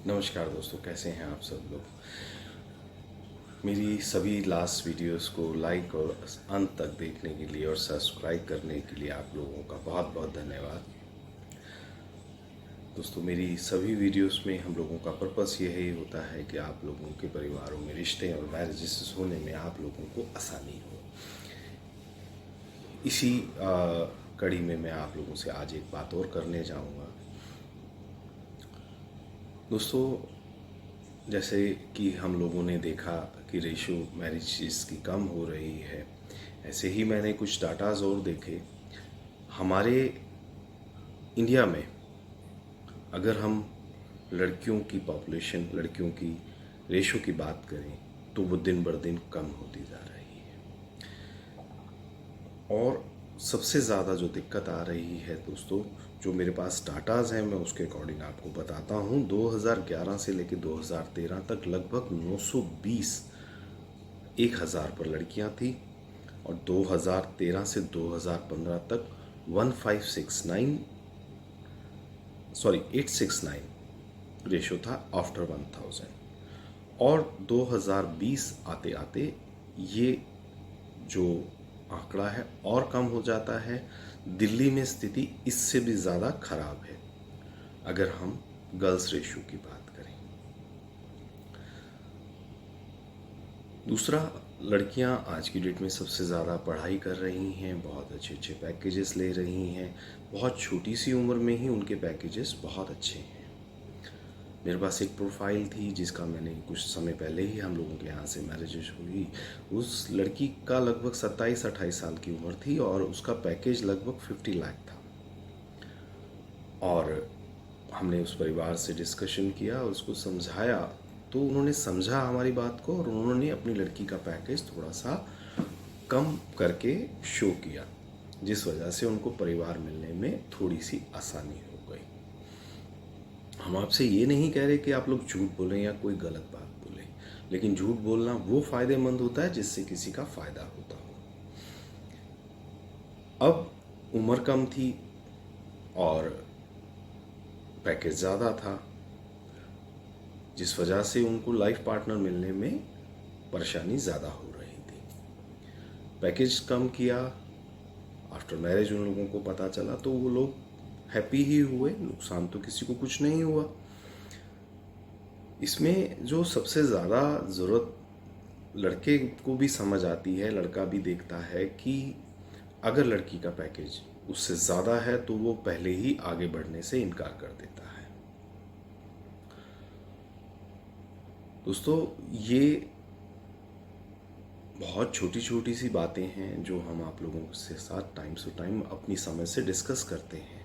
नमस्कार दोस्तों, कैसे हैं आप सब लोग। मेरी सभी लास्ट वीडियोस को लाइक और अंत तक देखने के लिए और सब्सक्राइब करने के लिए आप लोगों का बहुत बहुत धन्यवाद। दोस्तों, मेरी सभी वीडियोस में हम लोगों का पर्पस यही होता है कि आप लोगों के परिवारों में रिश्ते और मैरिजेस होने में आप लोगों को आसानी हो। इसी कड़ी में मैं आप लोगों से आज एक बात और करने जाऊंगा। दोस्तों, जैसे कि हम लोगों ने देखा कि रेशो मैरिजेस की कम हो रही है, ऐसे ही मैंने कुछ डाटाज और देखे। हमारे इंडिया में अगर हम लड़कियों की पॉपुलेशन, लड़कियों की रेशो की बात करें तो वो दिन बर दिन कम होती जा रही है। और सबसे ज़्यादा जो दिक्कत आ रही है दोस्तों, जो मेरे पास डाटाज हैं, मैं उसके अकॉर्डिंग आपको बताता हूँ। 2011 से लेकर 2013 तक लगभग 920 1000 पर लड़कियां थी और 2013 से 2015 तक 869 रेशो था आफ्टर 1000। और 2020 आते आते ये जो आंकड़ा है और कम हो जाता है। दिल्ली में स्थिति इससे भी ज़्यादा खराब है अगर हम गर्ल्स रेशो की बात करें। दूसरा, लड़कियां आज की डेट में सबसे ज़्यादा पढ़ाई कर रही हैं, बहुत अच्छे अच्छे पैकेजेस ले रही हैं। बहुत छोटी सी उम्र में ही उनके पैकेजेस बहुत अच्छे हैं। मेरे पास एक प्रोफाइल थी जिसका मैंने कुछ समय पहले ही हम लोगों के यहाँ से मैरिजेस हुई। उस लड़की का लगभग 27-28 साल की उम्र थी और उसका पैकेज लगभग 50 लाख था। और हमने उस परिवार से डिस्कशन किया, उसको समझाया, तो उन्होंने समझा हमारी बात को और उन्होंने अपनी लड़की का पैकेज थोड़ा सा कम करके शो किया, जिस वजह से उनको परिवार मिलने में थोड़ी सी आसानी हो गई। हम आपसे ये नहीं कह रहे कि आप लोग झूठ बोलें या कोई गलत बात बोलें, लेकिन झूठ बोलना वो फ़ायदेमंद होता है जिससे किसी का फ़ायदा होता हो। अब उम्र कम थी और पैकेज ज़्यादा था, जिस वजह से उनको लाइफ पार्टनर मिलने में परेशानी ज़्यादा हो रही थी। पैकेज कम किया, आफ्टर मैरिज उन लोगों को पता चला तो वो लोग हैप्पी ही हुए, नुकसान तो किसी को कुछ नहीं हुआ। इसमें जो सबसे ज़्यादा ज़रूरत लड़के को भी समझ आती है, लड़का भी देखता है कि अगर लड़की का पैकेज उससे ज़्यादा है तो वो पहले ही आगे बढ़ने से इनकार कर देता है। दोस्तों, ये बहुत छोटी छोटी सी बातें हैं जो हम आप लोगों के साथ टाइम टू टाइम अपनी समझ से डिस्कस करते हैं।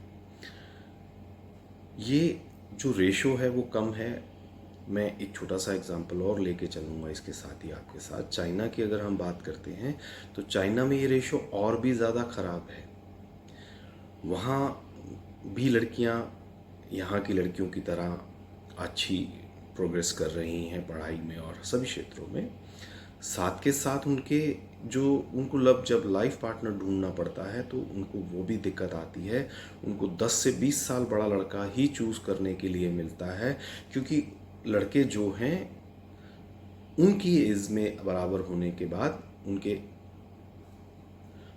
ये जो रेशो है वो कम है। मैं एक छोटा सा एग्जांपल और लेके चलूँगा इसके साथ ही आपके साथ। चाइना की अगर हम बात करते हैं तो चाइना में ये रेशो और भी ज़्यादा ख़राब है। वहाँ भी लड़कियाँ यहाँ की लड़कियों की तरह अच्छी प्रोग्रेस कर रही हैं पढ़ाई में और सभी क्षेत्रों में। साथ के साथ उनको जब लाइफ पार्टनर ढूंढना पड़ता है तो उनको वो भी दिक्कत आती है। उनको 10 से 20 साल बड़ा लड़का ही चूज़ करने के लिए मिलता है, क्योंकि लड़के जो हैं उनकी एज में बराबर होने के बाद उनके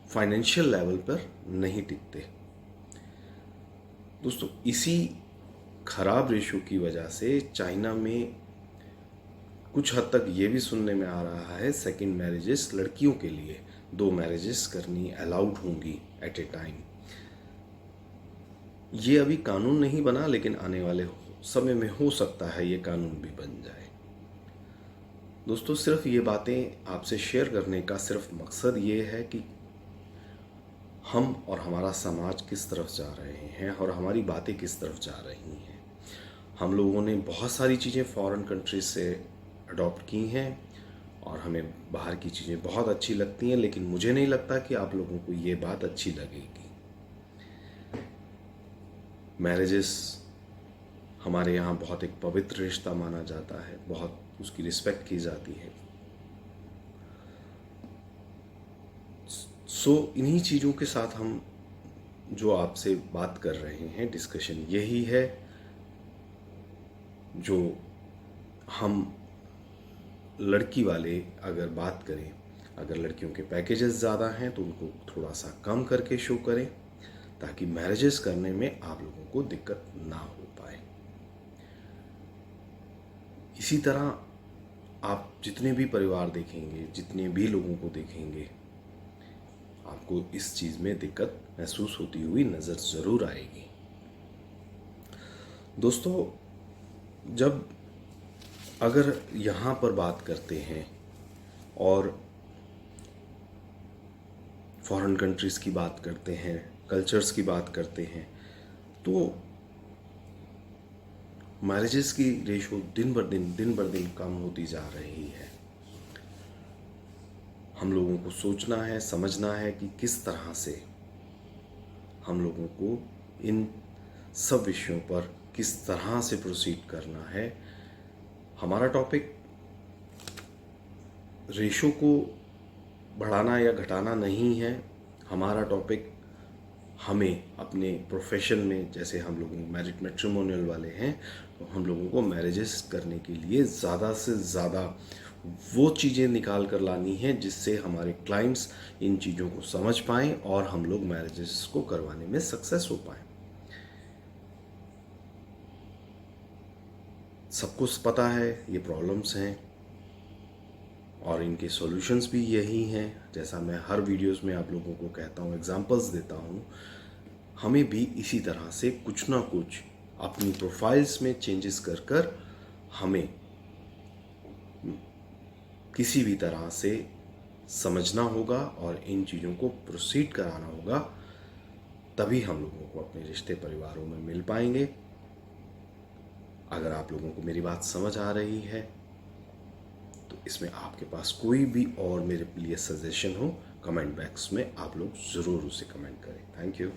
फाइनेंशियल लेवल पर नहीं टिकते। दोस्तों, इसी खराब रेशो की वजह से चाइना में कुछ हद तक ये भी सुनने में आ रहा है सेकंड मैरिजेस लड़कियों के लिए 2 मैरिजेस करनी अलाउड होंगी एट ए टाइम। ये अभी कानून नहीं बना, लेकिन आने वाले समय में हो सकता है ये कानून भी बन जाए। दोस्तों, सिर्फ ये बातें आपसे शेयर करने का सिर्फ मकसद ये है कि हम और हमारा समाज किस तरफ जा रहे हैं और हमारी बातें किस तरफ जा रही हैं। हम लोगों ने बहुत सारी चीज़ें फॉरेन कंट्रीज से अडॉप्ट की हैं और हमें बाहर की चीज़ें बहुत अच्छी लगती हैं, लेकिन मुझे नहीं लगता कि आप लोगों को ये बात अच्छी लगेगी। मैरिजेस हमारे यहाँ बहुत एक पवित्र रिश्ता माना जाता है, बहुत उसकी रिस्पेक्ट की जाती है। इन्हीं चीज़ों के साथ हम जो आपसे बात कर रहे हैं, डिस्कशन यही है। जो हम लड़की वाले अगर बात करें, अगर लड़कियों के पैकेजेस ज़्यादा हैं तो उनको थोड़ा सा कम करके शो करें, ताकि मैरिजेस करने में आप लोगों को दिक्कत ना हो पाए। इसी तरह आप जितने भी परिवार देखेंगे, जितने भी लोगों को देखेंगे, आपको इस चीज़ में दिक्कत महसूस होती हुई नज़र ज़रूर आएगी। दोस्तों, जब अगर यहाँ पर बात करते हैं और फॉरेन कंट्रीज़ की बात करते हैं, कल्चर्स की बात करते हैं, तो मैरिजेस की रेशो दिन बर दिन कम होती जा रही है। हम लोगों को सोचना है, समझना है कि किस तरह से हम लोगों को इन सब विषयों पर किस तरह से प्रोसीड करना है। हमारा टॉपिक रेशो को बढ़ाना या घटाना नहीं है। हमारा टॉपिक हमें अपने प्रोफेशन में, जैसे हम लोग मैरिड मैट्रिमोनियल वाले हैं, तो हम लोगों को मैरिजेस करने के लिए ज़्यादा से ज़्यादा वो चीज़ें निकाल कर लानी है जिससे हमारे क्लाइंट्स इन चीज़ों को समझ पाएँ और हम लोग मैरिजेस को करवाने में सक्सेस हो पाएँ। सबको पता है ये प्रॉब्लम्स हैं और इनके सॉल्यूशंस भी यही हैं। जैसा मैं हर वीडियोस में आप लोगों को कहता हूँ, एग्जांपल्स देता हूँ, हमें भी इसी तरह से कुछ ना कुछ अपनी प्रोफाइल्स में चेंजेस कर कर हमें किसी भी तरह से समझना होगा और इन चीज़ों को प्रोसीड कराना होगा, तभी हम लोगों को अपने रिश्ते परिवारों में मिल पाएंगे। अगर आप लोगों को मेरी बात समझ आ रही है तो इसमें आपके पास कोई भी और मेरे लिए सजेशन हो, कमेंट बॉक्स में आप लोग ज़रूर उसे कमेंट करें। Thank you.